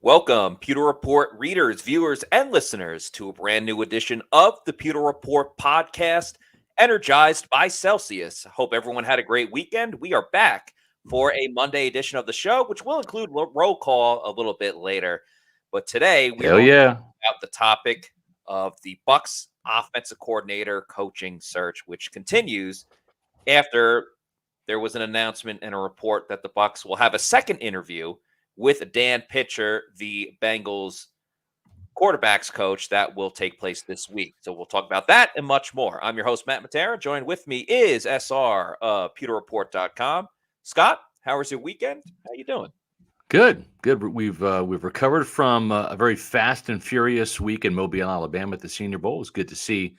Welcome, Pewter Report readers, viewers, and listeners to a brand new edition of the Pewter Report podcast, energized by Celsius. Hope everyone had a great weekend. We are back for a Monday edition of the show, which will include roll call a little bit later. But today we are Hell going to yeah. talk about the topic of the Bucs offensive coordinator coaching search, which continues after there was an announcement and a report that the Bucs will have a second interview with Dan Pitcher, the Bengals quarterbacks coach, that will take place this week. So we'll talk about that and much more. I'm your host, Matt Matera. Joined with me is SR of PewterReport.com. Scott, how was your weekend? How you doing? Good. We've recovered from a very fast and furious week in Mobile, Alabama at the Senior Bowl. It was good to see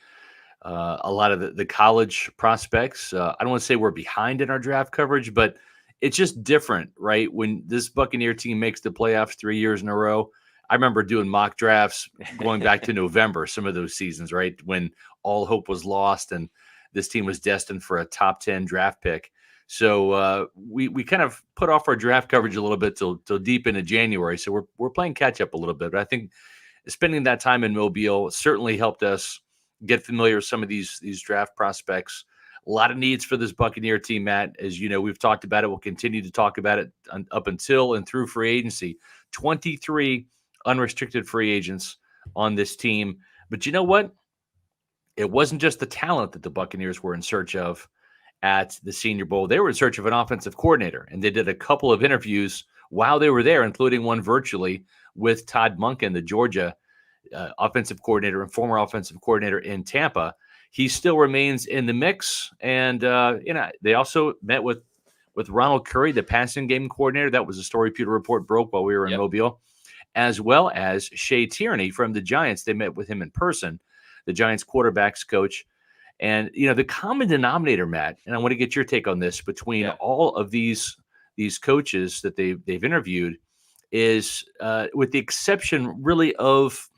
a lot of the college prospects. I don't want to say we're behind in our draft coverage, but it's just different, right? When this Buccaneer team makes the playoffs 3 years in a row, I remember doing mock drafts going back to November, some of those seasons, right? When all hope was lost and this team was destined for a top 10 draft pick. So we kind of put off our draft coverage a little bit till deep into January. So we're playing catch up a little bit. But I think spending that time in Mobile certainly helped us get familiar with some of these draft prospects. A lot of needs for this Buccaneer team, Matt. As you know, we've talked about it. We'll continue to talk about it up until and through free agency. 23 unrestricted free agents on this team. But you know what? It wasn't just the talent that the Buccaneers were in search of at the Senior Bowl. They were in search of an offensive coordinator, and they did a couple of interviews while they were there, including one virtually with Todd Monken, the Georgia offensive coordinator and former offensive coordinator in Tampa. He still remains in the mix, and they also met with Ronald Curry, the passing game coordinator. That was a story Pewter Report broke while we were in Mobile, as well as Shea Tierney from the Giants. They met with him in person, the Giants quarterbacks coach. And the common denominator, Matt, and I want to get your take on this, between all of these coaches that they've interviewed is, with the exception really of,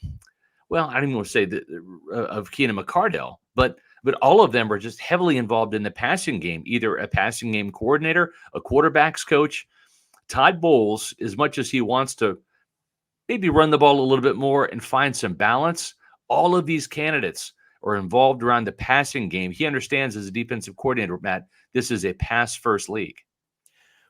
well, I don't even want to say of Keenan McCardell, but all of them are just heavily involved in the passing game, either a passing game coordinator, a quarterbacks coach. Todd Bowles, as much as he wants to maybe run the ball a little bit more and find some balance, all of these candidates are involved around the passing game. He understands, as a defensive coordinator, Matt, this is a pass-first league.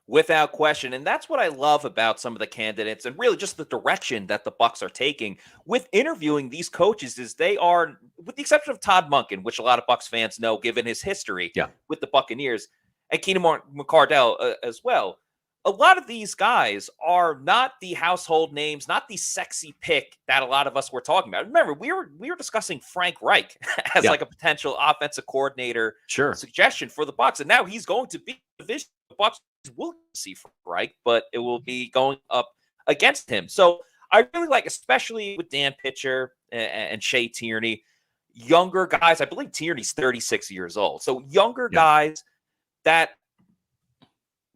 Without question. And that's what I love about some of the candidates, and really just the direction that the Bucs are taking with interviewing these coaches, is they are, with the exception of Todd Monken, which a lot of Bucs fans know given his history with the Buccaneers, and Keenan McCardell as well. A lot of these guys are not the household names, not the sexy pick that a lot of us were talking about. Remember, we were discussing Frank Reich as like a potential offensive coordinator suggestion for the Bucs, and now he's going to be the division. The Bucs will see Frank Reich, but it will be going up against him. So I really like, especially with Dan Pitcher and Shea Tierney, younger guys. I believe Tierney's 36 years old. So younger guys that,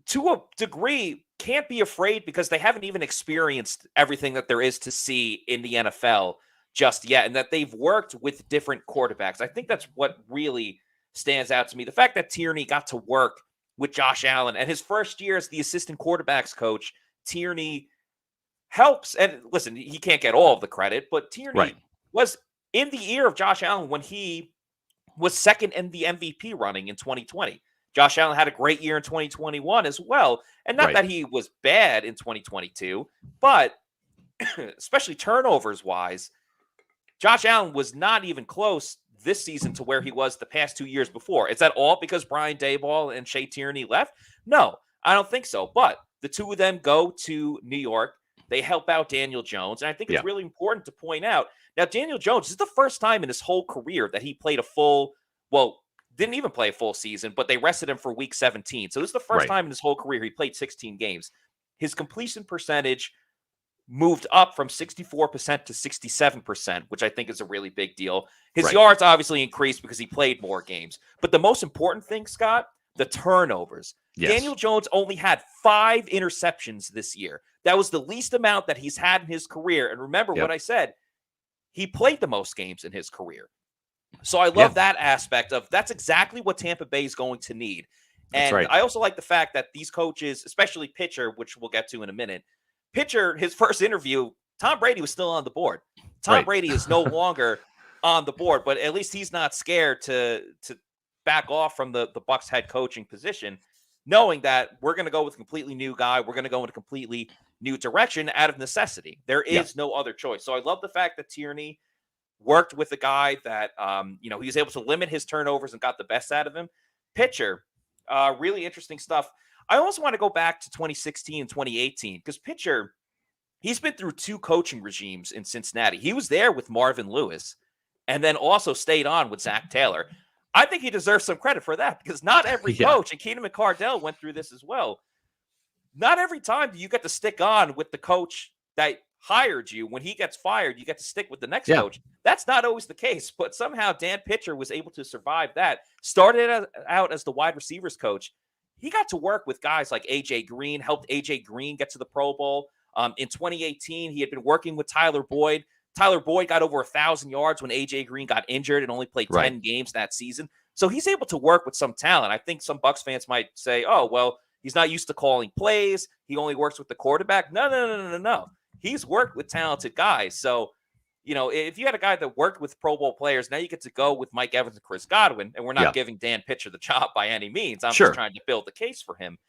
to a degree, can't be afraid because they haven't even experienced everything that there is to see in the NFL just yet, and that they've worked with different quarterbacks. I think that's what really stands out to me. The fact that Tierney got to work with Josh Allen, and his first year as the assistant quarterbacks coach, Tierney helps. And listen, he can't get all of the credit, but Tierney was in the ear of Josh Allen when he was second in the MVP running in 2020. Josh Allen had a great year in 2021 as well. And not that he was bad in 2022, but especially turnovers-wise, Josh Allen was not even close this season to where he was the past 2 years before. Is that all because Brian Daboll and Shea Tierney left? No, I don't think so. But the two of them go to New York. They help out Daniel Jones. And I think it's really important to point out, now Daniel Jones, this is the first time in his whole career that he played didn't even play a full season, but they rested him for week 17. So this is the first time in his whole career he played 16 games. His completion percentage moved up from 64% to 67%, which I think is a really big deal. His yards obviously increased because he played more games. But the most important thing, Scott, the turnovers. Daniel Jones only had 5 interceptions this year. That was the least amount that he's had in his career. And remember what I said, he played the most games in his career. So I love that aspect of, that's exactly what Tampa Bay is going to need. And I also like the fact that these coaches, especially Pitcher, which we'll get to in a minute, Pitcher, his first interview, Tom Brady was still on the board. Tom Right. Brady is no longer on the board, but at least he's not scared to back off from the Bucs head coaching position, knowing that we're going to go with a completely new guy. We're going to go in a completely new direction out of necessity. There is no other choice. So I love the fact that Tierney worked with a guy that, he was able to limit his turnovers and got the best out of him. Pitcher, really interesting stuff. I also want to go back to 2016 and 2018 because Pitcher, he's been through 2 coaching regimes in Cincinnati. He was there with Marvin Lewis and then also stayed on with Zach Taylor. I think he deserves some credit for that because not every coach, and Keenan McCardell went through this as well, not every time do you get to stick on with the coach that hired you. When he gets fired, you get to stick with the next coach. That's not always the case, but somehow Dan Pitcher was able to survive that. Started out as the wide receivers coach. He got to work with guys like A.J. Green, helped A.J. Green get to the Pro Bowl. In 2018, he had been working with Tyler Boyd. Tyler Boyd got over 1,000 yards when A.J. Green got injured and only played 10 games that season. So he's able to work with some talent. I think some Bucs fans might say, oh, well, he's not used to calling plays. He only works with the quarterback. No. He's worked with talented guys. So, if you had a guy that worked with Pro Bowl players, now you get to go with Mike Evans and Chris Godwin, and we're not giving Dan Pitcher the job by any means. I'm just trying to build the case for him.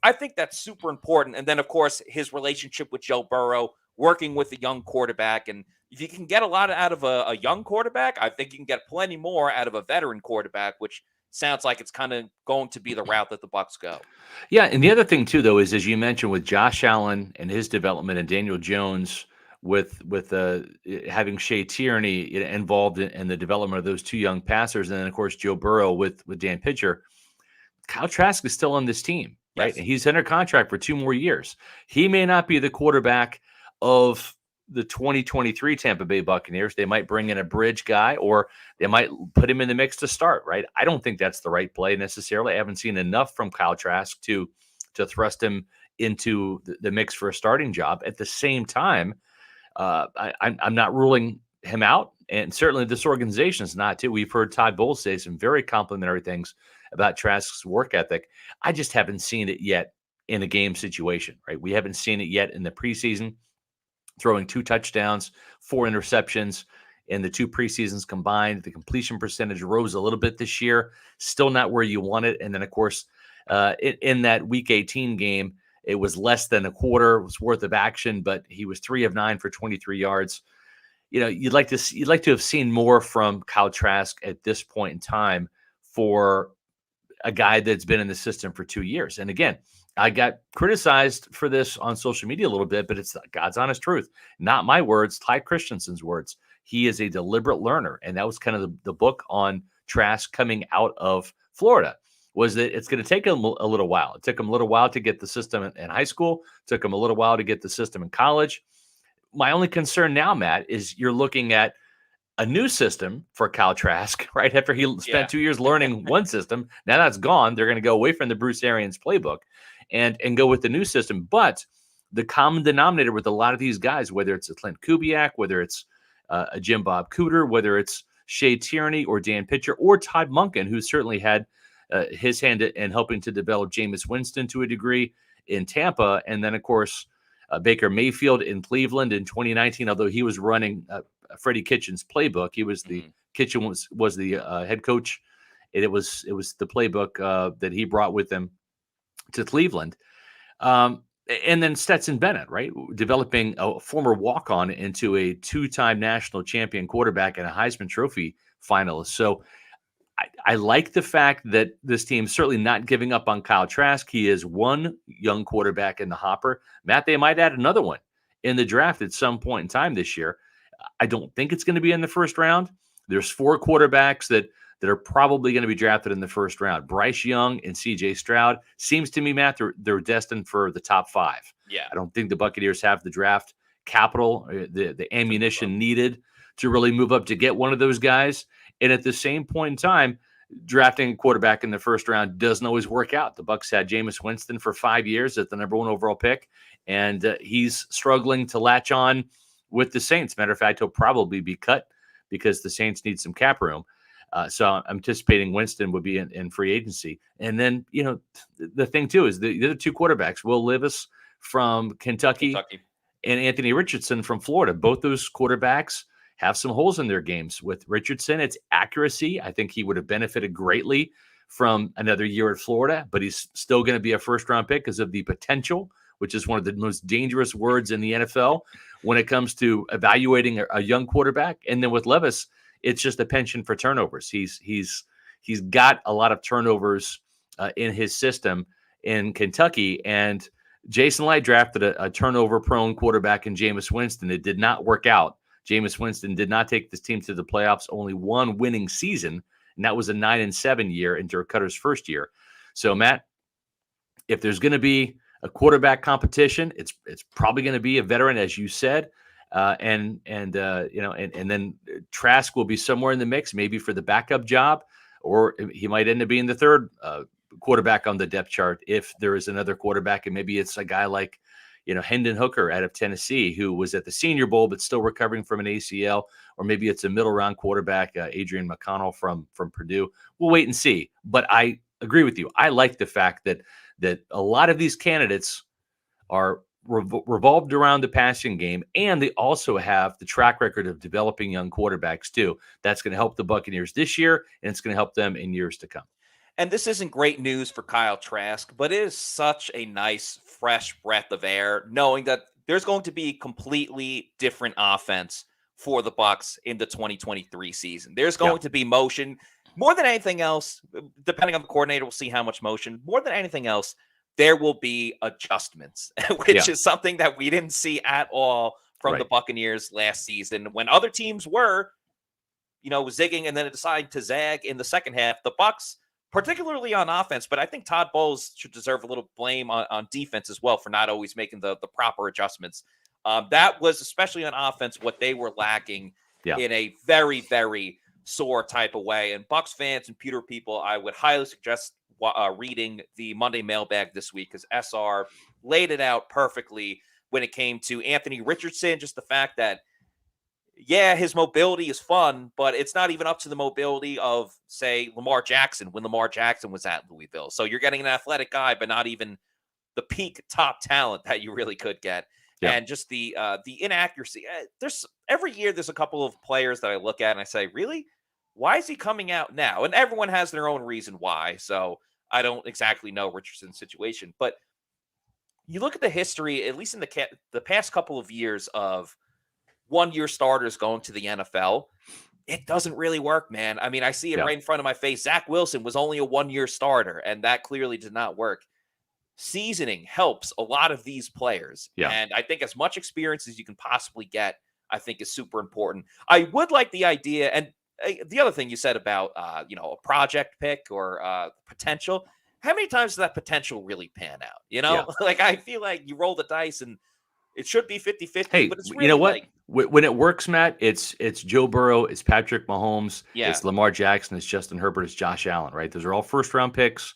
I think that's super important. And then, of course, his relationship with Joe Burrow, working with a young quarterback. And if you can get a lot out of a young quarterback, I think you can get plenty more out of a veteran quarterback, which sounds like it's kind of going to be the route that the Bucs go. Yeah, and the other thing, too, though, is as you mentioned with Josh Allen and his development and Daniel Jones with having Shea Tierney involved in the development of those 2 young passers, and then, of course, Joe Burrow with Dan Pitcher, Kyle Trask is still on this team. Right. And he's under contract for 2 more years. He may not be the quarterback of the 2023 Tampa Bay Buccaneers. They might bring in a bridge guy or they might put him in the mix to start. Right. I don't think that's the right play necessarily. I haven't seen enough from Kyle Trask to thrust him into the mix for a starting job. At the same time, I'm not ruling him out. And certainly this organization is not too. We've heard Todd Bowles say some very complimentary things about Trask's work ethic. I just haven't seen it yet in a game situation, right? We haven't seen it yet in the preseason, throwing 2 touchdowns, 4 interceptions in the 2 preseasons combined. The completion percentage rose a little bit this year, still not where you want it. And then, of course, in that Week 18 game, it was less than a quarter was worth of action, but he was 3 of 9 for 23 yards. You'd like to have seen more from Kyle Trask at this point in time for a guy that's been in the system for 2 years. And again, I got criticized for this on social media a little bit, but it's God's honest truth. Not my words, Clyde Christensen's words. He is a deliberate learner. And that was kind of the book on Trask coming out of Florida, was that it's going to take him a little while. It took him a little while to get the system in high school. It took him a little while to get the system in college. My only concern now, Matt, is you're looking at a new system for Kyle Trask, right? After he spent 2 years learning one system, now that's gone. They're going to go away from the Bruce Arians playbook and go with the new system. But the common denominator with a lot of these guys, whether it's a Clint Kubiak, whether it's a Jim Bob Cooter, whether it's Shea Tierney or Dan Pitcher or Todd Monken, who certainly had his hand in helping to develop Jameis Winston to a degree in Tampa. And then, of course, Baker Mayfield in Cleveland in 2019, although he was running Freddie Kitchens' playbook. He was the Kitchen was the head coach. It was the playbook that he brought with him to Cleveland. And then Stetson Bennett, right, developing a former walk-on into a 2-time national champion quarterback and a Heisman Trophy finalist. So I like the fact that this team's certainly not giving up on Kyle Trask. He is one young quarterback in the hopper. Matt, they might add another one in the draft at some point in time this year. I don't think it's going to be in the first round. There's 4 quarterbacks that are probably going to be drafted in the first round. Bryce Young and C.J. Stroud. Seems to me, Matt, they're destined for the top 5. Yeah. I don't think the Buccaneers have the draft capital, the ammunition needed to really move up to get one of those guys. And at the same point in time, drafting a quarterback in the first round doesn't always work out. The Bucs had Jameis Winston for 5 years at the number 1 overall pick, and he's struggling to latch on with the Saints. Matter of fact, he'll probably be cut because the Saints need some cap room. So I'm anticipating Winston would be in free agency. And then, the thing, too, is the other 2 quarterbacks, Will Levis from Kentucky and Anthony Richardson from Florida. Both those quarterbacks have some holes in their games. With Richardson, it's accuracy. I think he would have benefited greatly from another year at Florida, but he's still going to be a first-round pick because of the potential, which is one of the most dangerous words in the NFL when it comes to evaluating a young quarterback. And then with Levis, it's just a penchant for turnovers. He's got a lot of turnovers in his system in Kentucky, and Jason Licht drafted a turnover-prone quarterback in Jameis Winston. It did not work out. Jameis Winston did not take this team to the playoffs, only one winning season, and that was a 9-7 year in Dirk Cutter's first year. So, Matt, if there's going to be a quarterback competition, it's probably going to be a veteran, as you said, and then Trask will be somewhere in the mix, maybe for the backup job, or he might end up being the third quarterback on the depth chart if there is another quarterback, and maybe it's a guy like Hendon Hooker out of Tennessee, who was at the Senior Bowl but still recovering from an ACL, or maybe it's a middle round quarterback, Adrian McConnell from Purdue. We'll wait and see. But I agree with you. I like the fact that a lot of these candidates are revolved around the passing game, and they also have the track record of developing young quarterbacks too. That's going to help the Buccaneers this year, and it's going to help them in years to come. And this isn't great news for Kyle Trask, but it is such a nice, fresh breath of air knowing that there's going to be completely different offense for the Bucs in the 2023 season. There's going to be motion. More than anything else, depending on the coordinator, we'll see how much motion. More than anything else, there will be adjustments, which is something that we didn't see at all from the Buccaneers last season. When other teams were, zigging and then deciding to zag in the second half, the Bucs, particularly on offense, but I think Todd Bowles should deserve a little blame on defense as well for not always making the proper adjustments. That was, especially on offense, what they were lacking in a very, very sore type of way. And Bucs fans and Pewter people, I would highly suggest reading the Monday mailbag this week, because SR laid it out perfectly when it came to Anthony Richardson. Just the fact that, his mobility is fun, but it's not even up to the mobility of, say, Lamar Jackson when Lamar Jackson was at Louisville. So you're getting an athletic guy, but not even the peak top talent that you really could get. Yeah. And just the inaccuracy. Every year there's a couple of players that I look at and I say, really? Why is he coming out now? And everyone has their own reason why. So I don't exactly know Richardson's situation. But you look at the history, at least in the past couple of years, of one-year starters going to the NFL, it doesn't really work, man. I mean, I see it right in front of my face. Zach Wilson was only a one-year starter, and that clearly did not work. Seasoning helps a lot of these players. Yeah. And I think as much experience as you can possibly get, I think is super important. I would like the idea, and the other thing you said about, a project pick or potential, how many times does that potential really pan out? Like, I feel like you roll the dice and it should be 50-50. Hey, but it's really, you know what? When it works, Matt, it's Joe Burrow, it's Patrick Mahomes, it's Lamar Jackson, it's Justin Herbert, it's Josh Allen, right? Those are all first-round picks.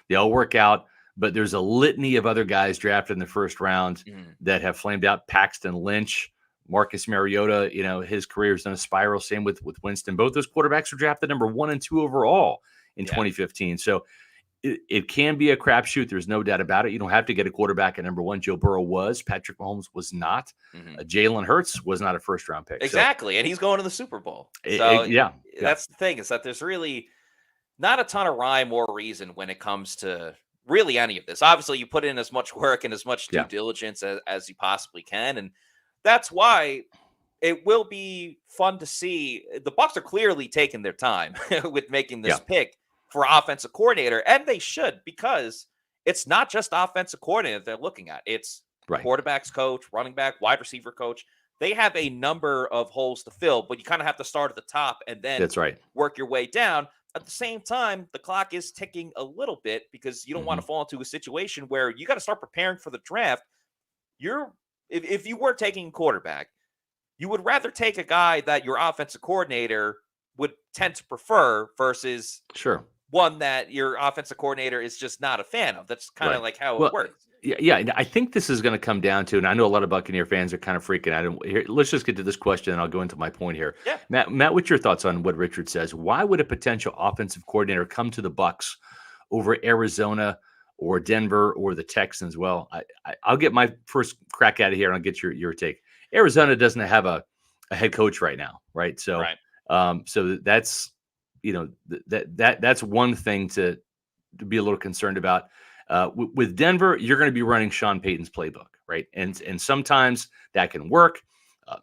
They all work out, but there's a litany of other guys drafted in the first round that have flamed out. Paxton Lynch, Marcus Mariota, his career is on a spiral. Same with Winston. Both those quarterbacks were drafted number 1 and 2 overall in 2015. So it can be a crapshoot. There's no doubt about it. You don't have to get a quarterback at number 1. Joe Burrow was. Patrick Mahomes was not. Jalen Hurts was not a first-round pick. Exactly, and he's going to the Super Bowl. That's the thing, is that there's really not a ton of rhyme or reason when it comes to really any of this. Obviously, you put in as much work and as much due diligence as you possibly can, and that's why it will be fun to see. The Bucs are clearly taking their time with making this pick for offensive coordinator, and they should, because it's not just offensive coordinator they're looking at. It's quarterbacks coach, running back, wide receiver coach. They have a number of holes to fill, but you kind of have to start at the top and then work your way down. At the same time, the clock is ticking a little bit, because you don't want to fall into a situation where you got to start preparing for the draft. If you were taking a quarterback, you would rather take a guy that your offensive coordinator would tend to prefer versus one that your offensive coordinator is just not a fan of. That's kind of like how it works. Yeah, I think this is going to come down to, and I know a lot of Buccaneer fans are kind of freaking out. Here, let's just get to this question, and I'll go into my point here. Yeah. Matt, what's your thoughts on what Richard says? Why would a potential offensive coordinator come to the Bucs over Arizona or Denver or the Texans. Well, I'll get my first crack at it here, and I'll get your take. Arizona doesn't have a head coach right now, right? So, Right. so that's that's one thing to be a little concerned about. With Denver, you're going to be running Sean Payton's playbook, right? And sometimes that can work. Uh,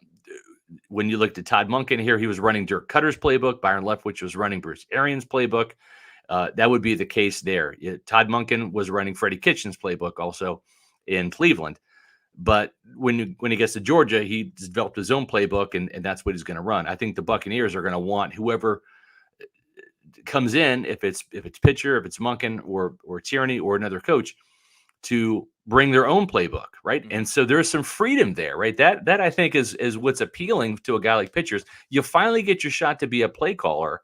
when you looked at Todd Monken here, he was running Dirk Cutter's playbook. Byron Leftwich was running Bruce Arians' playbook. That would be the case there. Todd Monken was running Freddie Kitchen's playbook also in Cleveland. But when he gets to Georgia, he developed his own playbook, and that's what he's going to run. I think the Buccaneers are going to want whoever comes in, if it's pitcher, if it's Monken or Tierney or another coach, to bring their own playbook, right? Mm-hmm. And so there's some freedom there, right? That I think is what's appealing to a guy like pitchers. You finally get your shot to be a play caller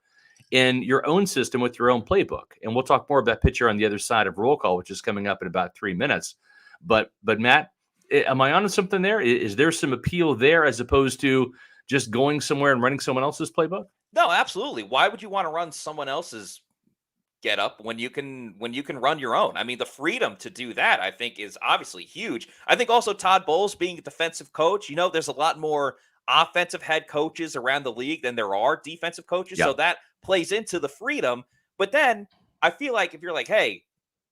in your own system with your own playbook. And we'll talk more about pitcher on the other side of roll call, which is coming up in about 3 minutes. But Matt, am I onto something there? Is there some appeal there as opposed to just going somewhere and running someone else's playbook? No, absolutely. Why would you want to run someone else's get up when you can run your own? I mean, the freedom to do that, I think, is obviously huge. I think also Todd Bowles being a defensive coach, there's a lot more offensive head coaches around the league than there are defensive coaches. Yeah. So that plays into the freedom. But then I feel like if you're like, hey,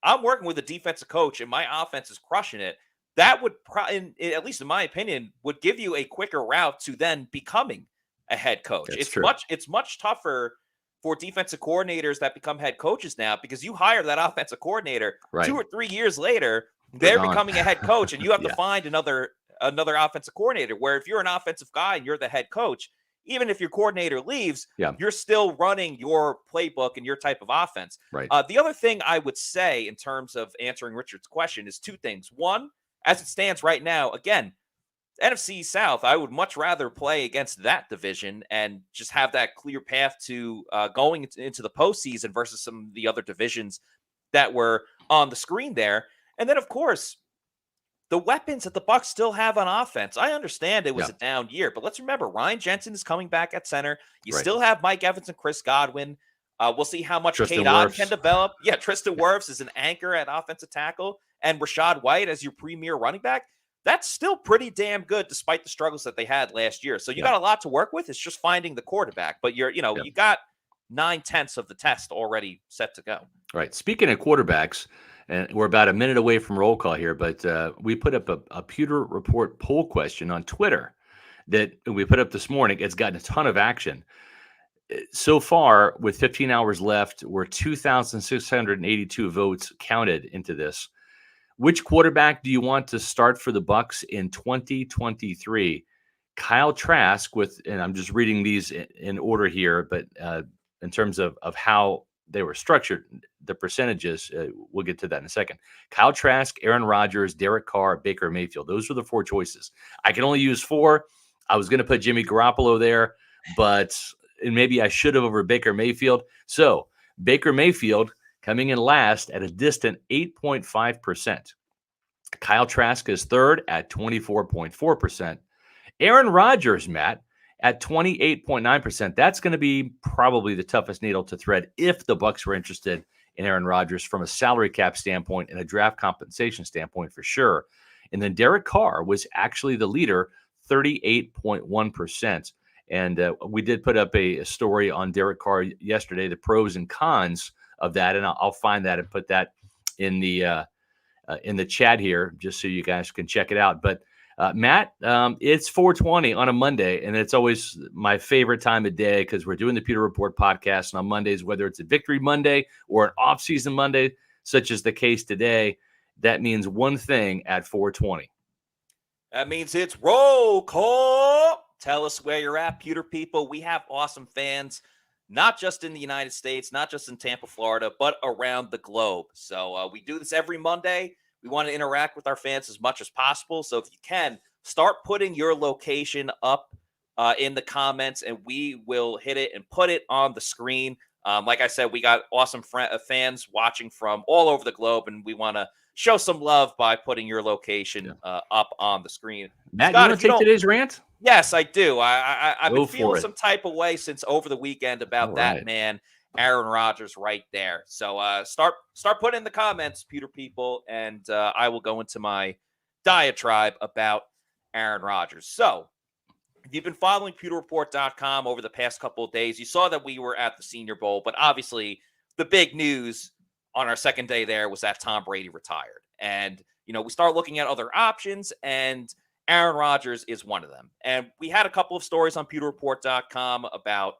I'm working with a defensive coach and my offense is crushing it, that would, at least in my opinion, would give you a quicker route to then becoming a head coach. It's much tougher for defensive coordinators that become head coaches now, because you hire that offensive coordinator, right, 2 or 3 years later, they're becoming a head coach, and you have to find another offensive coordinator. Where if you're an offensive guy and you're the head coach, even if your coordinator leaves, you're still running your playbook and your type of offense. Right. The other thing I would say in terms of answering Richard's question is 2 things. One, as it stands right now, again, NFC South, I would much rather play against that division and just have that clear path to going into the postseason versus some of the other divisions that were on the screen there. And then, of course, the weapons that the Bucs still have on offense. I understand it was a down year, but let's remember, Ryan Jensen is coming back at center. You still have Mike Evans and Chris Godwin. We'll see how much K-Dot can develop. Yeah, Tristan Wirfs is an anchor at offensive tackle, and Rachaad White as your premier running back. That's still pretty damn good despite the struggles that they had last year. So you got a lot to work with. It's just finding the quarterback. But you got 9/10 of the test already set to go. Right. Speaking of quarterbacks, and we're about a minute away from roll call here, but we put up a Pewter Report poll question on Twitter that we put up this morning. It's gotten a ton of action. So far, with 15 hours left, we're 2,682 votes counted into this. Which quarterback do you want to start for the Bucs in 2023? Kyle Trask and I'm just reading these in order here, but in terms of how they were structured, the percentages, we'll get to that in a second. Kyle Trask, Aaron Rodgers, Derek Carr, Baker Mayfield. Those were the 4 choices. I can only use 4. I was going to put Jimmy Garoppolo there, but maybe I should have over Baker Mayfield. So Baker Mayfield coming in last at a distant 8.5%. Kyle Trask is third at 24.4%. Aaron Rodgers, Matt, at 28.9%. That's going to be probably the toughest needle to thread if the Bucs were interested in Aaron Rodgers from a salary cap standpoint and a draft compensation standpoint for sure. And then Derek Carr was actually the leader, 38.1%. And we did put up a story on Derek Carr yesterday, the pros and cons of that, and I'll find that and put that in the chat here just so you guys can check it out. But Matt, it's 4:20 on a Monday, and it's always my favorite time of day because we're doing the Pewter Report podcast, and on Mondays, whether it's a Victory Monday or an off-season Monday, such as the case today, that means one thing at 4:20. That means it's roll call. Tell us where you're at, Pewter people. We have awesome fans, not just in the United States, not just in Tampa, Florida, but around the globe. So we do this every Monday. We want to interact with our fans as much as possible. So if you can, start putting your location up in the comments, and we will hit it and put it on the screen. Like I said, we got awesome fans watching from all over the globe, and we want to show some love by putting your location up on the screen. Matt, Scott, you want to take today's rant? Yes, I do. I've been feeling some type of way since over the weekend about that, man. Aaron Rodgers right there. So start putting in the comments, Pewter people, and I will go into my diatribe about Aaron Rodgers. So if you've been following PewterReport.com over the past couple of days, you saw that we were at the Senior Bowl, but obviously the big news on our second day there was that Tom Brady retired. And, we start looking at other options, and Aaron Rodgers is one of them. And we had a couple of stories on PewterReport.com about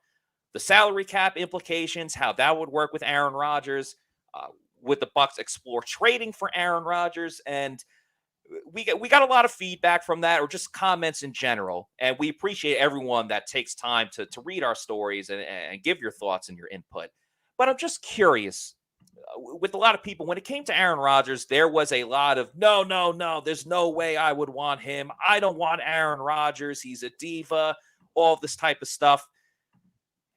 the salary cap implications, how that would work with Aaron Rodgers. Would the Bucs explore trading for Aaron Rodgers? And we got a lot of feedback from that, or just comments in general. And we appreciate everyone that takes time to read our stories and give your thoughts and your input. But I'm just curious, with a lot of people, when it came to Aaron Rodgers, there was a lot of no, there's no way I would want him. I don't want Aaron Rodgers. He's a diva, all this type of stuff.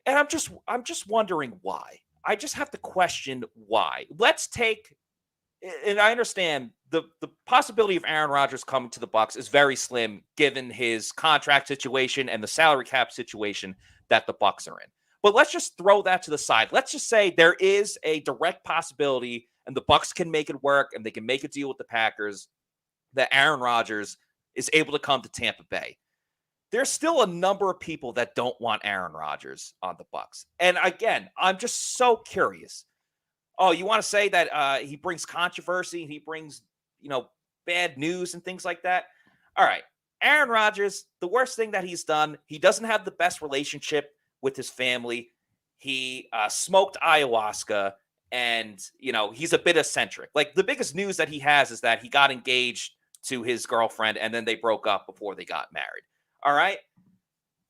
And I'm just wondering why. I just have to question why. Let's take, and I understand the possibility of Aaron Rodgers coming to the Bucs is very slim given his contract situation and the salary cap situation that the Bucs are in. But let's just throw that to the side. Let's just say there is a direct possibility and the Bucs can make it work and they can make a deal with the Packers that Aaron Rodgers is able to come to Tampa Bay. There's still a number of people that don't want Aaron Rodgers on the Bucs. And again, I'm just so curious. Oh, you want to say that he brings controversy, he brings, bad news and things like that? All right. Aaron Rodgers, the worst thing that he's done, he doesn't have the best relationship with his family. He smoked ayahuasca, and, he's a bit eccentric. Like, the biggest news that he has is that he got engaged to his girlfriend, and then they broke up before they got married. All right.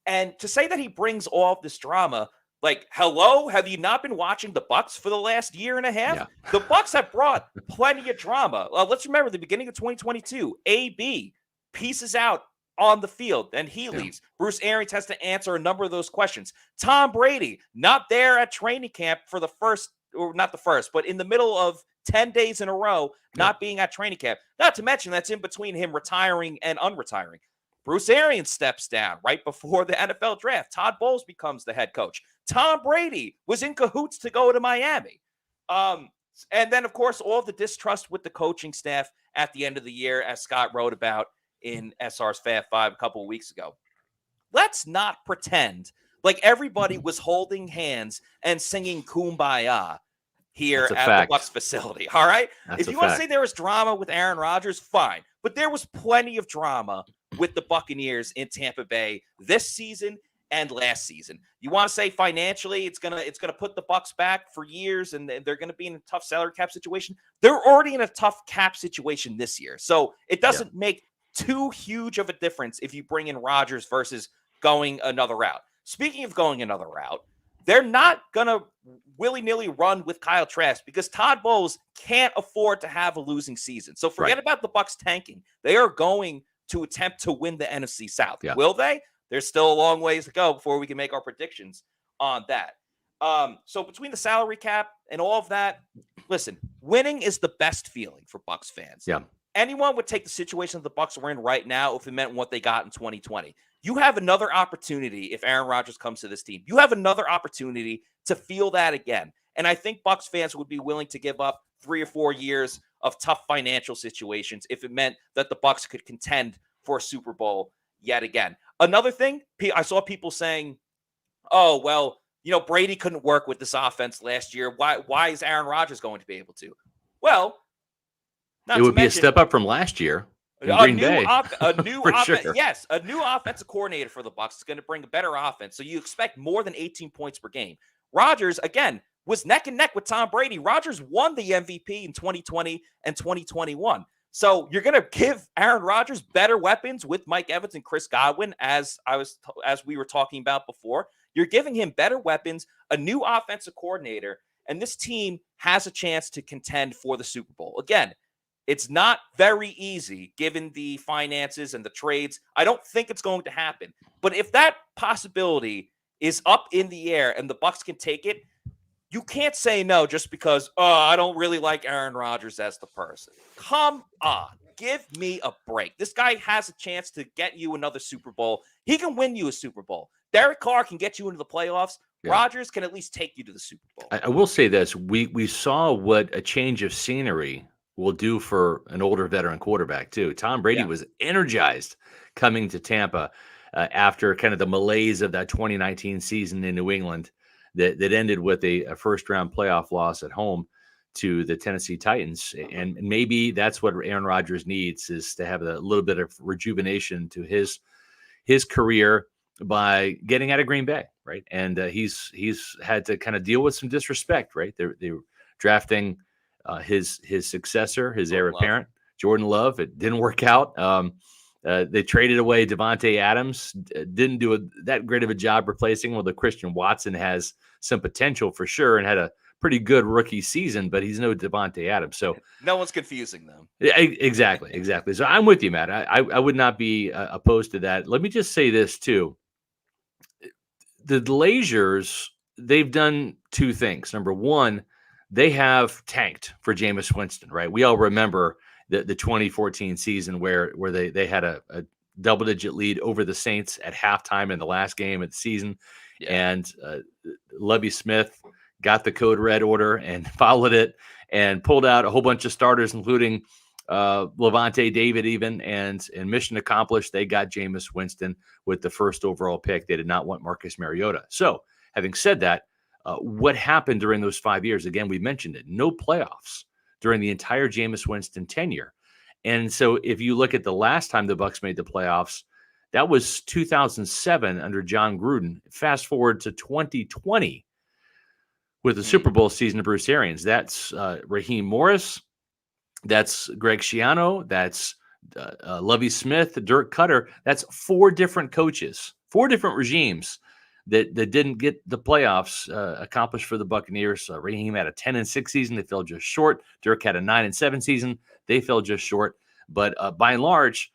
And to say that he brings all of this drama, like, hello, have you not been watching the Bucs for the last year and a half? Yeah. The Bucs have brought plenty of drama. Let's remember the beginning of 2022, AB pieces out on the field and he leaves. Bruce Arians has to answer a number of those questions. Tom Brady, not there at training camp for the first, or not the first, but in the middle of 10 days in a row, not being at training camp. Not to mention that's in between him retiring and unretiring. Bruce Arians steps down right before the NFL draft. Todd Bowles becomes the head coach. Tom Brady was in cahoots to go to Miami. And then, of course, all the distrust with the coaching staff at the end of the year, as Scott wrote about in SR's Fab Five a couple of weeks ago. Let's not pretend like everybody was holding hands and singing Kumbaya here at the Bucs facility. All right. If you want to say there was drama with Aaron Rodgers, fine. But there was plenty of drama with the Buccaneers in Tampa Bay this season and last season. You want to say financially, it's gonna put the Bucs back for years, and they're gonna be in a tough salary cap situation. They're already in a tough cap situation this year, so it doesn't make too huge of a difference if you bring in Rodgers versus going another route. Speaking of going another route, they're not gonna willy-nilly run with Kyle Trask because Todd Bowles can't afford to have a losing season. So forget about the Bucs tanking. They are going to attempt to win the NFC South. Will they? There's still a long ways to go before we can make our predictions on that. So between the salary cap and all of that, listen, winning is the best feeling for Bucs fans. Yeah. Anyone would take the situation that the Bucs are in right now if it meant what they got in 2020. You have another opportunity if Aaron Rodgers comes to this team. You have another opportunity to feel that again. And I think Bucs fans would be willing to give up 3 or 4 years of tough financial situations if it meant that the Bucs could contend for a Super Bowl yet again. Another thing, I saw people saying, oh, well, Brady couldn't work with this offense last year. Why is Aaron Rodgers going to be able to? Well, it would be a step up from last year in Green Bay. A new offense, sure. Yes, a new offensive coordinator for the Bucs is going to bring a better offense. So you expect more than 18 points per game. Rodgers, again, was neck and neck with Tom Brady. Rodgers won the MVP in 2020 and 2021. So you're going to give Aaron Rodgers better weapons with Mike Evans and Chris Godwin, as we were talking about before. You're giving him better weapons, a new offensive coordinator, and this team has a chance to contend for the Super Bowl. Again, it's not very easy given the finances and the trades. I don't think it's going to happen. But if that possibility is up in the air and the Bucs can take it, you can't say no just because, I don't really like Aaron Rodgers as the person. Come on. Give me a break. This guy has a chance to get you another Super Bowl. He can win you a Super Bowl. Derek Carr can get you into the playoffs. Rodgers can at least take you to the Super Bowl. I will say this: we saw what a change of scenery will do for an older veteran quarterback too. Tom Brady was energized coming to Tampa after kind of the malaise of that 2019 season in New England that ended with a first round playoff loss at home to the Tennessee Titans. And maybe that's what Aaron Rodgers needs, is to have a little bit of rejuvenation to his career by getting out of Green Bay, right? And he's had to kind of deal with some disrespect, right? They're drafting his successor, his heir apparent, Jordan Love. It didn't work out. They traded away Devontae Adams. Didn't do that great of a job replacing him. Although Christian Watson has some potential for sure and had a pretty good rookie season, but he's no Devontae Adams. So no one's confusing them. Exactly. So I'm with you, Matt. I would not be opposed to that. Let me just say this too. The Glazers, they've done two things. Number one, they have tanked for Jameis Winston, right? We all remember the 2014 season where they had a double-digit lead over the Saints at halftime in the last game of the season. Yeah. And Lovie Smith got the code red order and followed it and pulled out a whole bunch of starters, including Levante David even, and mission accomplished. They got Jameis Winston with the first overall pick. They did not want Marcus Mariota. So having said that, what happened during those 5 years? Again, we mentioned it. No playoffs during the entire Jameis Winston tenure. And so if you look at the last time the Bucs made the playoffs, that was 2007 under John Gruden. Fast forward to 2020 with the Super Bowl season of Bruce Arians. That's Raheem Morris. That's Greg Schiano. That's Lovie Smith, Dirk Cutter. That's four different coaches, four different regimes that didn't get the playoffs accomplished for the Buccaneers. Raheem had a 10-6 season. They fell just short. Dirk had a 9-7 season. They fell just short. But by and large,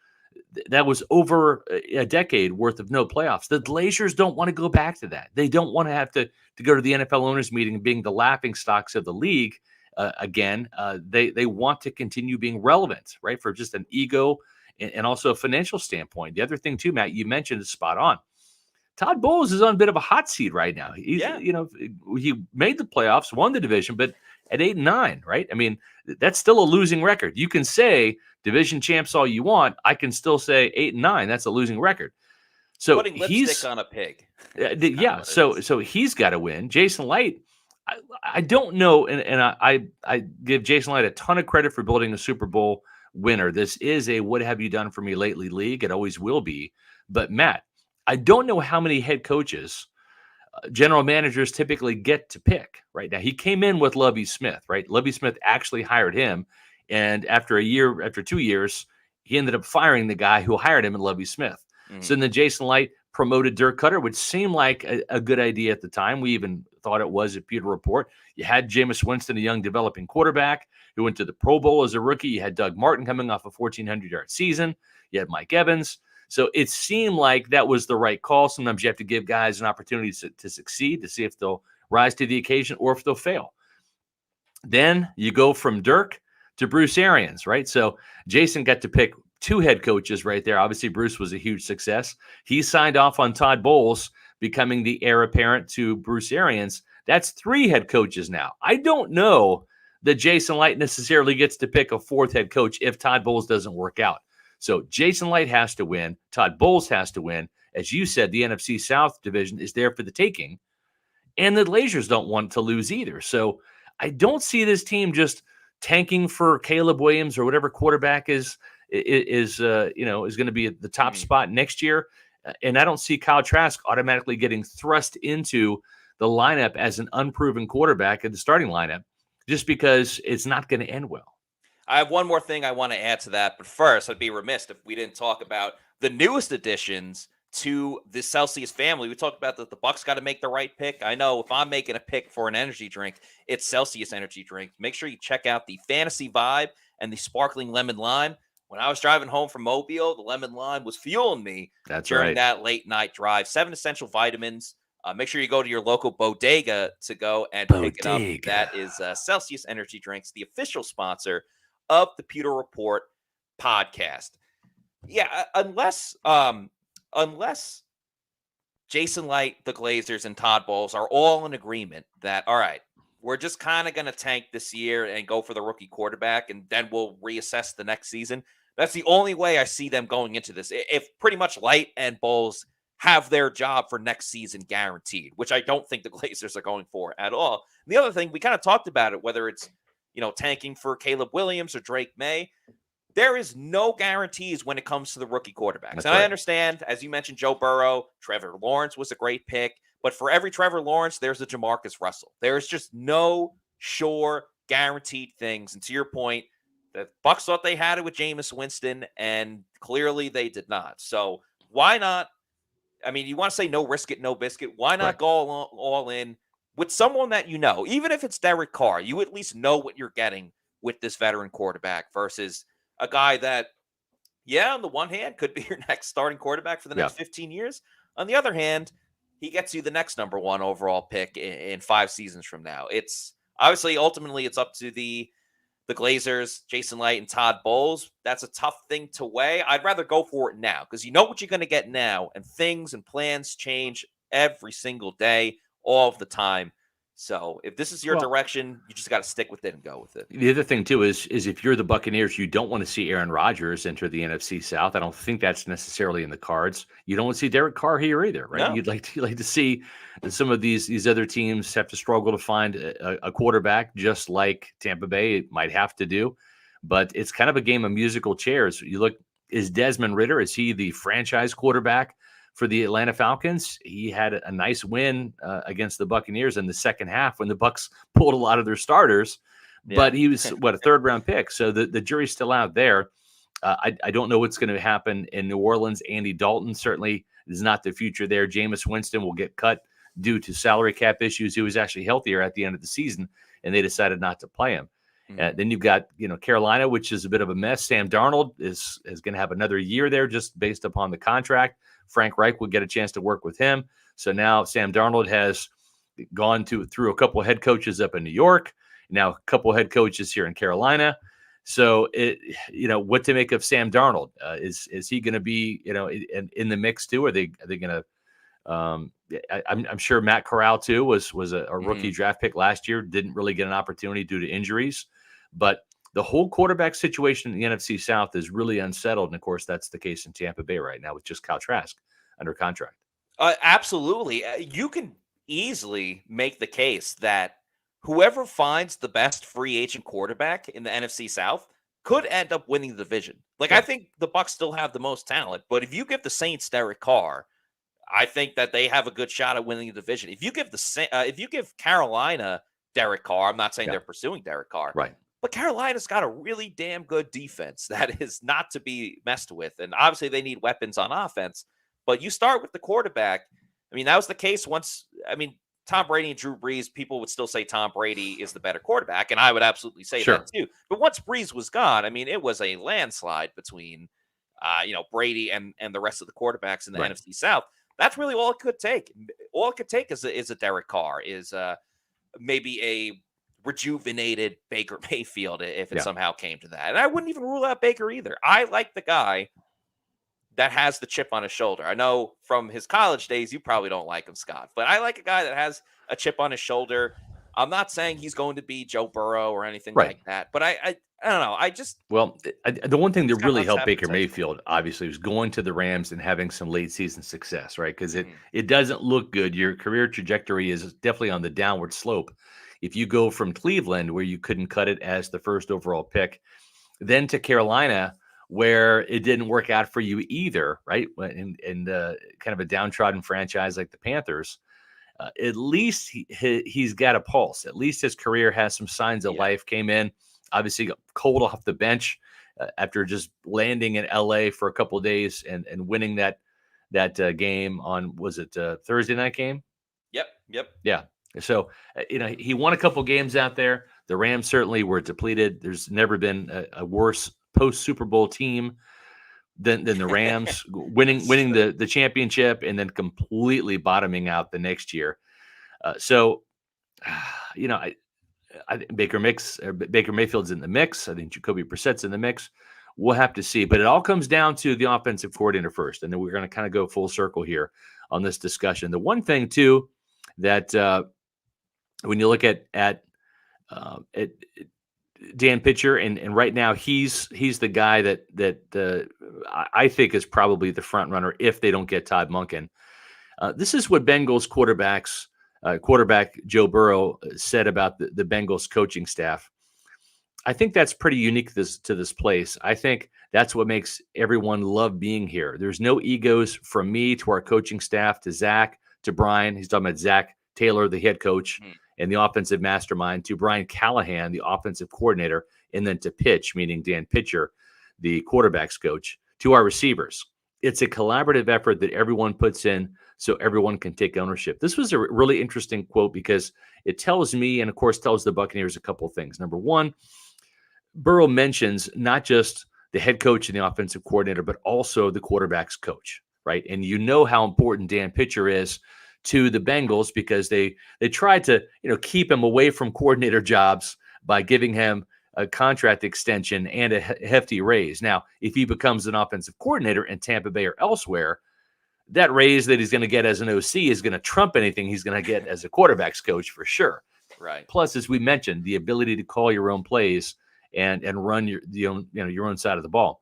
that was over a decade worth of no playoffs. The Glazers don't want to go back to that. They don't want to have to go to the NFL owners meeting being the laughing stocks of the league. Again, they want to continue being relevant, right? For just an ego and also a financial standpoint. The other thing too, Matt, you mentioned is spot on. Todd Bowles is on a bit of a hot seat right now. He made the playoffs, won the division, but at 8-9, right? I mean, that's still a losing record. You can say division champs all you want. I can still say 8-9. That's a losing record. So putting lipstick on a pig. Yeah. So he's got to win. Jason Licht, I don't know, and I give Jason Licht a ton of credit for building a Super Bowl winner. This is a what have you done for me lately league. It always will be. But Matt, I don't know how many head coaches, general managers typically get to pick. Right now, he came in with Lovie Smith. Right, Lovie Smith actually hired him, and after 2 years, he ended up firing the guy who hired him, and Lovie Smith. Mm-hmm. So then Jason Licht promoted Dirk Cutter, which seemed like a good idea at the time. We even thought it was at Pewter Report. You had Jameis Winston, a young developing quarterback who went to the Pro Bowl as a rookie. You had Doug Martin coming off a 1,400-yard season. You had Mike Evans. So it seemed like that was the right call. Sometimes you have to give guys an opportunity to succeed, to see if they'll rise to the occasion or if they'll fail. Then you go from Dirk to Bruce Arians, right? So Jason got to pick two head coaches right there. Obviously, Bruce was a huge success. He signed off on Todd Bowles becoming the heir apparent to Bruce Arians. That's three head coaches now. I don't know that Jason Licht necessarily gets to pick a fourth head coach if Todd Bowles doesn't work out. So Jason Licht has to win. Todd Bowles has to win. As you said, the NFC South division is there for the taking. And the Glazers don't want to lose either. So I don't see this team just tanking for Caleb Williams or whatever quarterback is going to be at the top spot next year. And I don't see Kyle Trask automatically getting thrust into the lineup as an unproven quarterback in the starting lineup just because it's not going to end well. I have one more thing I want to add to that, but first, I'd be remiss if we didn't talk about the newest additions to the Celsius family. We talked about that the Bucs got to make the right pick. I know if I'm making a pick for an energy drink, it's Celsius energy drink. Make sure you check out the Fantasy Vibe and the Sparkling Lemon Lime. When I was driving home from Mobile, the lemon lime was fueling me during that late night drive. 7 essential vitamins. Make sure you go to your local bodega to go and pick it up. That is Celsius Energy Drinks, the official sponsor of the Pewter Report podcast. Yeah, unless Jason Licht, the Glazers, and Todd Bowles are all in agreement that, all right, we're just kind of going to tank this year and go for the rookie quarterback, and then we'll reassess the next season. That's the only way I see them going into this. If pretty much Licht and Bowles have their job for next season guaranteed, which I don't think the Glazers are going for at all. And the other thing, we kind of talked about it, whether it's, tanking for Caleb Williams or Drake May. There is no guarantees when it comes to the rookie quarterbacks. That's and right. I understand, as you mentioned, Joe Burrow, Trevor Lawrence was a great pick. But for every Trevor Lawrence, there's a Jamarcus Russell. There's just no sure guaranteed things. And to your point, the Bucs thought they had it with Jameis Winston, and clearly they did not. So why not? I mean, you want to say no risk it, no biscuit. Why not Right. go all in with someone that even if it's Derek Carr, you at least know what you're getting with this veteran quarterback versus a guy that, on the one hand, could be your next starting quarterback for the next 15 years. On the other hand, he gets you the next number 1 overall pick in 5 seasons from now. It's obviously, ultimately, it's up to the Glazers, Jason Licht, and Todd Bowles. That's a tough thing to weigh. I'd rather go for it now because you know what you're going to get now, and things and plans change every single day, all of the time. So if this is your direction, you just got to stick with it and go with it. The other thing too is if you're the Buccaneers, you don't want to see Aaron Rodgers enter the NFC South. I don't think that's necessarily in the cards. You don't want to see Derek Carr here either, right? No. You'd like to see some of these other teams have to struggle to find a quarterback, just like Tampa Bay might have to do. But it's kind of a game of musical chairs. You look, is Desmond Ridder, is he the franchise quarterback for the Atlanta Falcons? He had a nice win against the Buccaneers in the second half when the Bucs pulled a lot of their starters, but he was a 3rd-round pick. So the jury's still out there. I don't know what's going to happen in New Orleans. Andy Dalton certainly is not the future there. Jameis Winston will get cut due to salary cap issues. He was actually healthier at the end of the season, and they decided not to play him. Then you've got Carolina, which is a bit of a mess. Sam Darnold is going to have another year there just based upon the contract. Frank Reich will get a chance to work with him. So now Sam Darnold has gone through a couple of head coaches up in New York, now a couple of head coaches here in Carolina. So what to make of Sam Darnold? Is he going to be in the mix too? Are they going to? I'm sure Matt Corral too was a rookie draft pick last year. Didn't really get an opportunity due to injuries, but the whole quarterback situation in the NFC South is really unsettled. And of course, that's the case in Tampa Bay right now with just Kyle Trask under contract. Absolutely. You can easily make the case that whoever finds the best free agent quarterback in the NFC South could end up winning the division. I think the Bucs still have the most talent, but if you give the Saints Derek Carr, I think that they have a good shot at winning the division. If you give Carolina Derek Carr, I'm not saying they're pursuing Derek Carr, right? But Carolina's got a really damn good defense that is not to be messed with. And obviously they need weapons on offense, but you start with the quarterback. I mean, that was the case once. I mean, Tom Brady and Drew Brees, people would still say Tom Brady is the better quarterback. And I would absolutely say that too. But once Brees was gone, I mean, it was a landslide between, Brady and the rest of the quarterbacks in the NFC South. That's really all it could take. All it could take is a Derek Carr, is maybe a rejuvenated Baker Mayfield if it somehow came to that. And I wouldn't even rule out Baker either. I like the guy that has the chip on his shoulder. I know from his college days, you probably don't like him, Scott, but I like a guy that has a chip on his shoulder. I'm not saying he's going to be Joe Burrow or anything like that, but I don't know. The one thing that really helped Baker Mayfield, obviously, was going to the Rams and having some late season success, right? Because it doesn't look good. Your career trajectory is definitely on the downward slope. If you go from Cleveland, where you couldn't cut it as the first overall pick, then to Carolina, where it didn't work out for you either, right? And kind of a downtrodden franchise like the Panthers, at least he's got a pulse. At least his career has some signs of life. Came in, obviously got cold off the bench after just landing in LA for a couple of days and winning that game on, was it Thursday night game? Yep. Yeah. So, he won a couple games out there. The Rams certainly were depleted. There's never been a worse post-Super Bowl team than the Rams, winning the championship and then completely bottoming out the next year. I think Baker Mayfield's in the mix. I think Jacoby Brissett's in the mix. We'll have to see. But it all comes down to the offensive coordinator first, and then we're going to kind of go full circle here on this discussion. The one thing too that when you look at Dan Pitcher, and right now he's the guy that I think is probably the front runner if they don't get Todd Monken. This is what Bengals quarterback Joe Burrow said about the Bengals coaching staff. I think that's pretty unique to this place. I think that's what makes everyone love being here. There's no egos from me to our coaching staff to Zach to Brian. He's talking about Zach Taylor, the head coach, and the offensive mastermind, to Brian Callahan, the offensive coordinator, and then to Pitch, meaning Dan Pitcher, the quarterback's coach, to our receivers. It's a collaborative effort that everyone puts in so everyone can take ownership. This was a really interesting quote because it tells me, and of course tells the Buccaneers, a couple of things. Number one, Burrow mentions not just the head coach and the offensive coordinator, but also the quarterback's coach, right? And you know how important Dan Pitcher is to the Bengals because they tried to keep him away from coordinator jobs by giving him a contract extension and a hefty raise. Now, if he becomes an offensive coordinator in Tampa Bay or elsewhere, that raise that he's going to get as an OC is going to trump anything he's going to get as a quarterback's coach for sure. Right. Plus, as we mentioned, the ability to call your own plays and run your own side of the ball.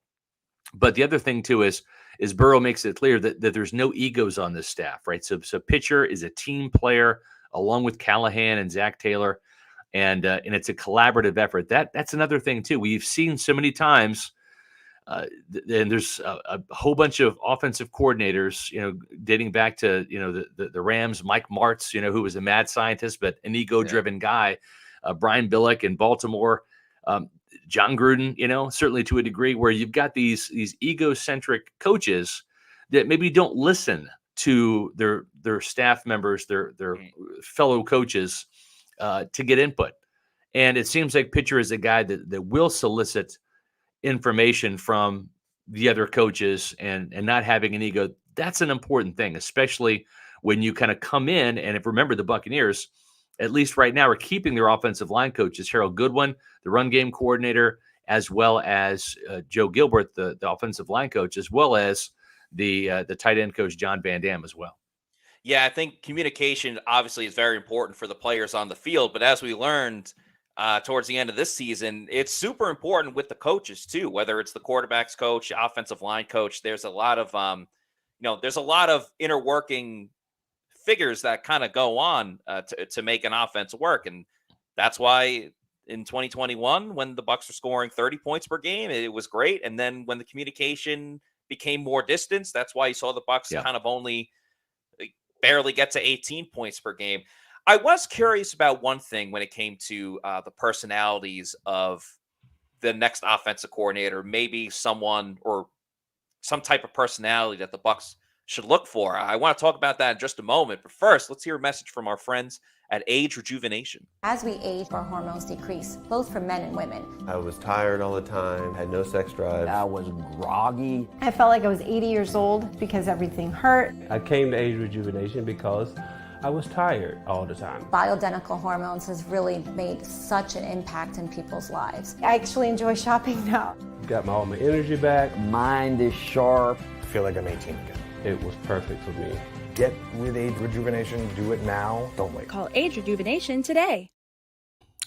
But the other thing too is Burrow makes it clear that there's no egos on this staff, right? So Pitcher is a team player along with Callahan and Zach Taylor, and it's a collaborative effort. That's another thing too. We've seen so many times, and there's a whole bunch of offensive coordinators, dating back to the Rams, Mike Martz, who was a mad scientist but an ego-driven guy, Brian Billick in Baltimore. John Gruden, certainly to a degree, where you've got these egocentric coaches that maybe don't listen to their staff members, their fellow coaches, to get input. And it seems like Pitcher is a guy that will solicit information from the other coaches and not having an ego. That's an important thing, especially when you kind of come in. And if remember, the Buccaneers, at least right now, are keeping their offensive line coaches, Harold Goodwin, the run game coordinator, as well as Joe Gilbert, the offensive line coach, as well as the tight end coach, John Van Dam, as well. Yeah, I think communication obviously is very important for the players on the field. But as we learned towards the end of this season, it's super important with the coaches too, whether it's the quarterback's coach, offensive line coach. There's a lot of, there's a lot of inner working figures that kind of go on to make an offense work. And that's why in 2021, when the Bucs were scoring 30 points per game, it was great. And then when the communication became more distance, that's why you saw the Bucs kind of only barely get to 18 points per game. I was curious about one thing when it came to the personalities of the next offensive coordinator, maybe someone or some type of personality that the Bucs should look for. I want to talk about that in just a moment. But first, let's hear a message from our friends at Age Rejuvenation. As we age, our hormones decrease, both for men and women. I was tired all the time, had no sex drive. I was groggy. I felt like I was 80 years old because everything hurt. I came to Age Rejuvenation because I was tired all the time. Bioidentical hormones has really made such an impact in people's lives. I actually enjoy shopping now. Got all my energy back. Mind is sharp. I feel like I'm 18 again. It was perfect for me. Get with Age Rejuvenation. Do it now. Don't wait. Call Age Rejuvenation today.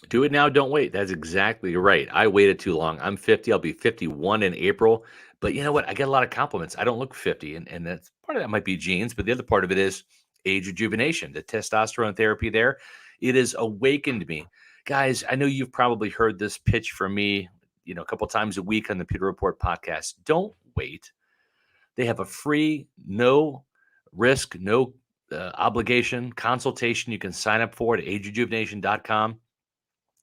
Do it now. Don't wait. That's exactly right. I waited too long. I'm 50. I'll be 51 in April. But you know what? I get a lot of compliments. I don't look 50. And that's part of that might be genes. But the other part of it is Age Rejuvenation, the testosterone therapy there. It has awakened me. Guys, I know you've probably heard this pitch from me, a couple times a week on the Pewter Report podcast. Don't wait. They have a free, no risk, no obligation consultation. You can sign up for it at agerejuvenation.com.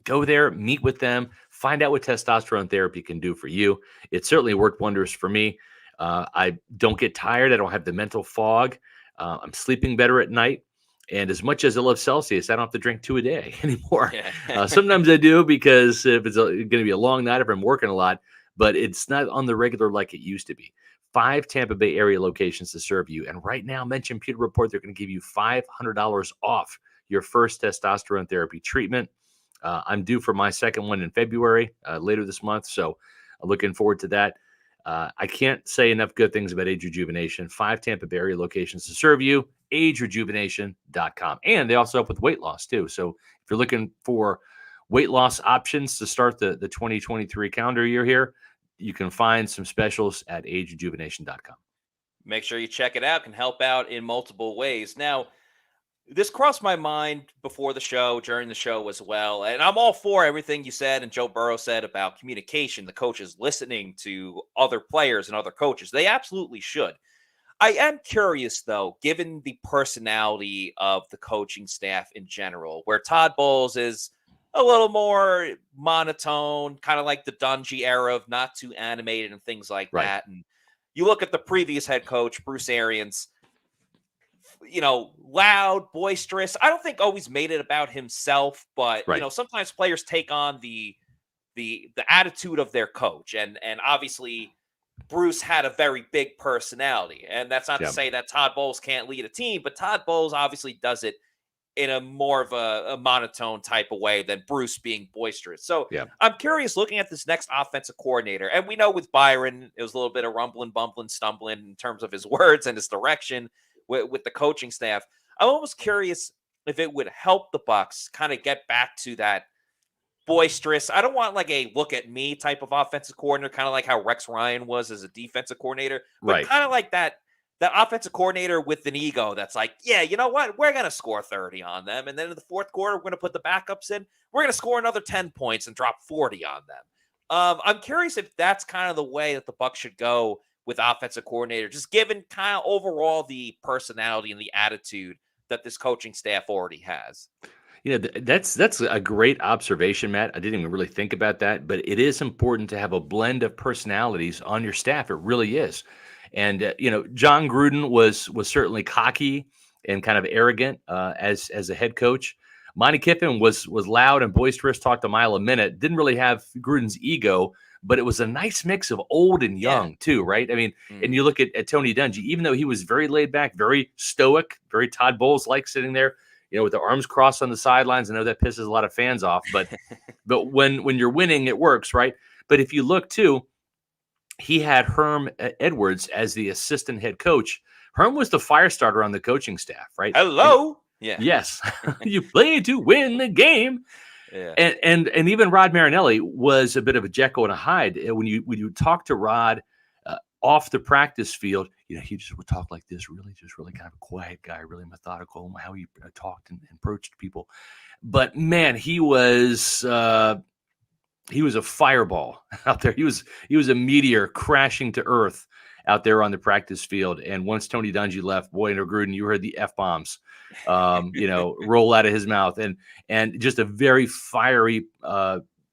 Go there, meet with them, find out what testosterone therapy can do for you. It certainly worked wonders for me. I don't get tired. I don't have the mental fog. I'm sleeping better at night. And as much as I love Celsius, I don't have to drink 2 a day anymore. Sometimes I do because if it's going to be a long night, if I'm working a lot, but it's not on the regular like it used to be. 5 Tampa Bay area locations to serve you. And right now, mention Pewter Report. They're going to give you $500 off your first testosterone therapy treatment. I'm due for my second one in February, later this month. So I'm looking forward to that. I can't say enough good things about Age Rejuvenation. 5 Tampa Bay area locations to serve you. AgeRejuvenation.com. And they also help with weight loss too. So if you're looking for weight loss options to start the 2023 calendar year here, you can find some specials at AgeRejuvenation.com. Make sure you check it out. Can help out in multiple ways. Now, this crossed my mind before the show, during the show as well. And I'm all for everything you said and Joe Burrow said about communication, the coaches listening to other players and other coaches. They absolutely should. I am curious, though, given the personality of the coaching staff in general, where Todd Bowles is a little more monotone, kind of like the Dungy era of not too animated and things like that. And you look at the previous head coach, Bruce Arians, loud, boisterous. I don't think always made it about himself, but sometimes players take on the attitude of their coach, and obviously Bruce had a very big personality, and that's not to say that Todd Bowles can't lead a team, but Todd Bowles obviously does it in a more of a monotone type of way than Bruce being boisterous. So I'm curious, looking at this next offensive coordinator, and we know with Byron, it was a little bit of rumbling, bumbling, stumbling in terms of his words and his direction with the coaching staff. I'm almost curious if it would help the Bucs kind of get back to that boisterous. I don't want like a look at me type of offensive coordinator, kind of like how Rex Ryan was as a defensive coordinator, but kind of like that offensive coordinator with an ego that's like, yeah, you know what? We're going to score 30 on them. And then in the fourth quarter, we're going to put the backups in. We're going to score another 10 points and drop 40 on them. I'm curious if that's kind of the way that the Bucs should go with offensive coordinator, just given kind of overall the personality and the attitude that this coaching staff already has. That's a great observation, Matt. I didn't even really think about that, but it is important to have a blend of personalities on your staff. It really is. And, John Gruden was certainly cocky and kind of arrogant as a head coach. Monty Kiffin was loud and boisterous, talked a mile a minute, didn't really have Gruden's ego, but it was a nice mix of old and young too, right? I mean, and you look at Tony Dungy, even though he was very laid back, very stoic, very Todd Bowles-like sitting there, with the arms crossed on the sidelines. I know that pisses a lot of fans off, but when you're winning, it works, right? But if you look too, he had Herm Edwards as the assistant head coach. Herm was the fire starter on the coaching staff, right? Hello. Yes. You play to win the game. Yeah. And even Rod Marinelli was a bit of a Jekyll and a Hyde. When you talk to Rod off the practice field, he just would talk like this, really kind of a quiet guy, really methodical, how he talked and approached people. But man, he was a fireball out there. He was a meteor crashing to earth out there on the practice field. And once Tony Dungy left, boy, under Gruden, you heard the F-bombs, roll out of his mouth. And just a very fiery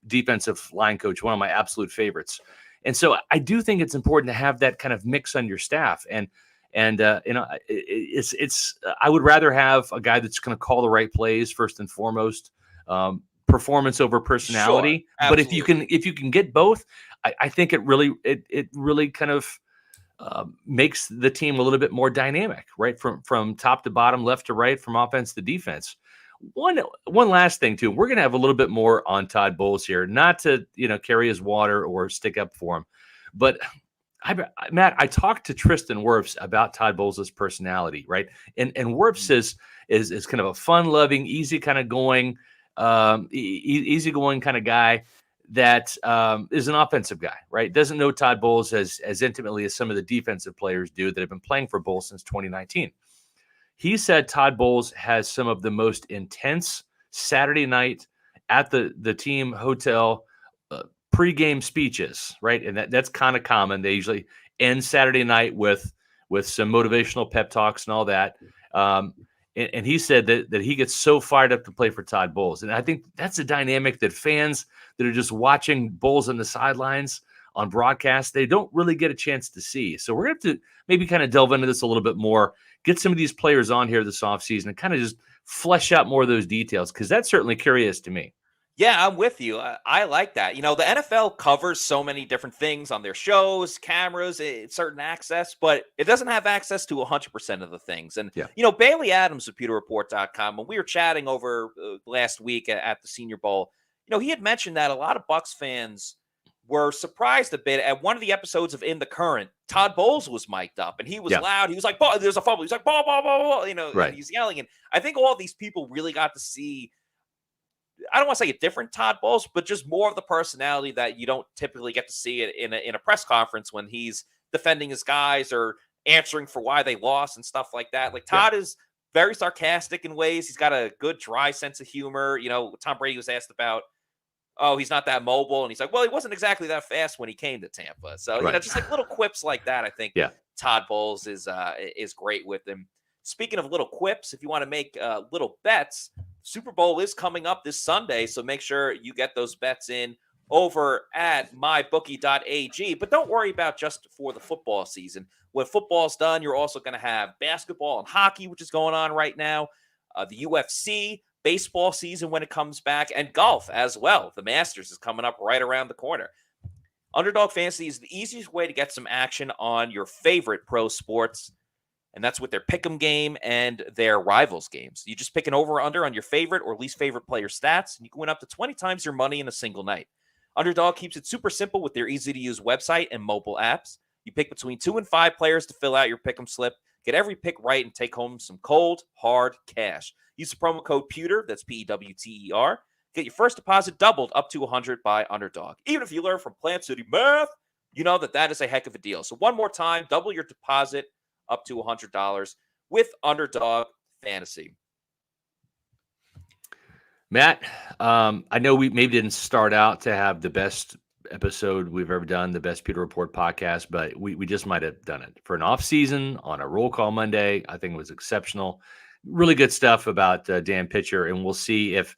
defensive line coach, one of my absolute favorites. And so I do think it's important to have that kind of mix on your staff. And it's I would rather have a guy that's going to call the right plays first and foremost. Performance over personality. Sure, but if you can get both, I think it really kind of makes the team a little bit more dynamic, right? From top to bottom, left to right, from offense to defense. One last thing too, we're going to have a little bit more on Todd Bowles here, not to carry his water or stick up for him, but Matt, I talked to Tristan Wirfs about Todd Bowles' personality, right? And Wirfs is kind of a fun-loving, easy kind of going. Easygoing kind of guy that is an offensive guy, right? Doesn't know Todd Bowles as intimately as some of the defensive players do that have been playing for Bowles since 2019. He said Todd Bowles has some of the most intense Saturday night at the team hotel pregame speeches, right? And that's kind of common. They usually end Saturday night with some motivational pep talks and all that. And he said that he gets so fired up to play for Todd Bowles. And I think that's a dynamic that fans that are just watching Bowles on the sidelines on broadcast, they don't really get a chance to see. So we're going to have to maybe kind of delve into this a little bit more, get some of these players on here this offseason and kind of just flesh out more of those details, because that's certainly curious to me. Yeah, I'm with you. I like that. The NFL covers so many different things on their shows, cameras, certain access, but it doesn't have access to 100% of the things. And, Bailey Adams of PewterReport.com, when we were chatting over last week at the Senior Bowl, he had mentioned that a lot of Bucs fans were surprised a bit at one of the episodes of In the Current. Todd Bowles was mic'd up and he was loud. He was like, "Ball, there's a fumble." He's like, "Ball, ball, ball, ball," Right. and he's yelling. And I think all these people really got to see, I don't want to say a different Todd Bowles, but just more of the personality that you don't typically get to see it in a press conference when he's defending his guys or answering for why they lost and stuff like that. Like Todd is very sarcastic in ways. He's got a good dry sense of humor. Tom Brady was asked about, oh, he's not that mobile. And he's like, well, he wasn't exactly that fast when he came to Tampa. So, just like little quips like that. I think Todd Bowles is great with him. Speaking of little quips, if you want to make little bets, Super Bowl is coming up this Sunday. So make sure you get those bets in over at mybookie.ag. But don't worry about just for the football season. When football's done, you're also going to have basketball and hockey, which is going on right now, the UFC, baseball season when it comes back, and golf as well. The Masters is coming up right around the corner. Underdog Fantasy is the easiest way to get some action on your favorite pro sports, and that's with their pick'em game and their rivals games. You just pick an over or under on your favorite or least favorite player stats, and you can win up to 20 times your money in a single night. Underdog keeps it super simple with their easy-to-use website and mobile apps. You pick between 2 and 5 players to fill out your pick'em slip. Get every pick right and take home some cold, hard cash. Use the promo code Pewter, that's Pewter. Get your first deposit doubled up to $100 by Underdog. Even if you learn from Plant City Math, you know that is a heck of a deal. So one more time, double your deposit up to $100 with Underdog Fantasy. Matt, I know we maybe didn't start out to have the best episode we've ever done, the best Pewter Report podcast, but we just might have done it for an off season on a roll call Monday. I think it was exceptional. Really good stuff about Dan Pitcher, and we'll see if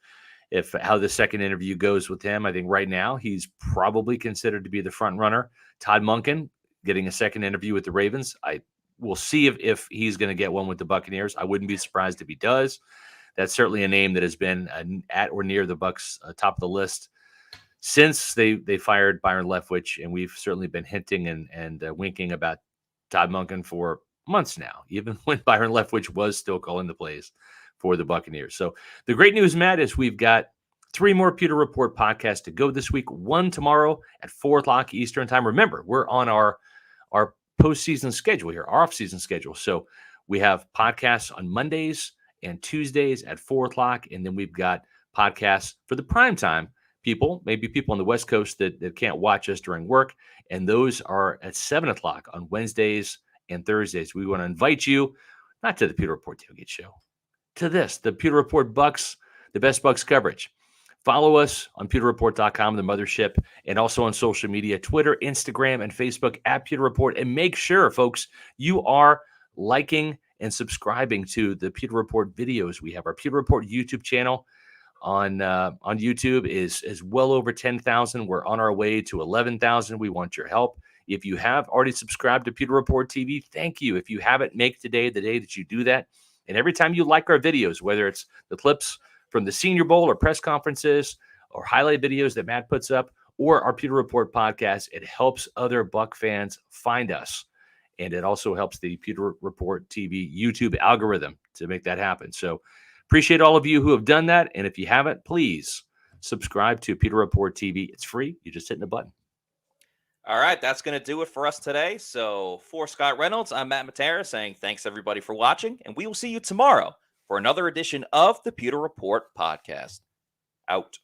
how the second interview goes with him. I think right now he's probably considered to be the front runner. Todd Monken getting a second interview with the Ravens. We'll see if he's going to get one with the Buccaneers. I wouldn't be surprised if he does. That's certainly a name that has been at or near the Bucs top of the list since they fired Byron Leftwich, and we've certainly been hinting and winking about Todd Monken for months now, even when Byron Leftwich was still calling the plays for the Buccaneers. So the great news, Matt, is we've got 3 more Pewter Report podcasts to go this week, 1 tomorrow at 4 o'clock Eastern time. Remember, we're on our postseason schedule here, our off-season schedule. So we have podcasts on Mondays and Tuesdays at 4 o'clock, and then we've got podcasts for the prime time people, maybe people on the West Coast that can't watch us during work, and those are at 7 o'clock on Wednesdays and Thursdays. We want to invite you, not to the Pewter Report Tailgate Show, to the Pewter Report Bucs, the best Bucs coverage. Follow us on pewterreport.com, the mothership, and also on social media, Twitter, Instagram, and Facebook at Pewter Report. And make sure, folks, you are liking and subscribing to the Pewter Report videos. We have our Pewter Report YouTube channel on YouTube is well over 10,000. We're on our way to 11,000. We want your help. If you have already subscribed to Pewter Report TV, thank you. If you haven't, make today the day that you do that. And every time you like our videos, whether it's the clips from the Senior Bowl or press conferences or highlight videos that Matt puts up or our Pewter Report podcast, it helps other Buck fans find us. And it also helps the Pewter Report TV YouTube algorithm to make that happen. So appreciate all of you who have done that. And if you haven't, please subscribe to Pewter Report TV. It's free. You just hit the button. All right, that's going to do it for us today. So for Scott Reynolds, I'm Matt Matera saying thanks everybody for watching, and we will see you tomorrow for another edition of the Pewter Report podcast. Out.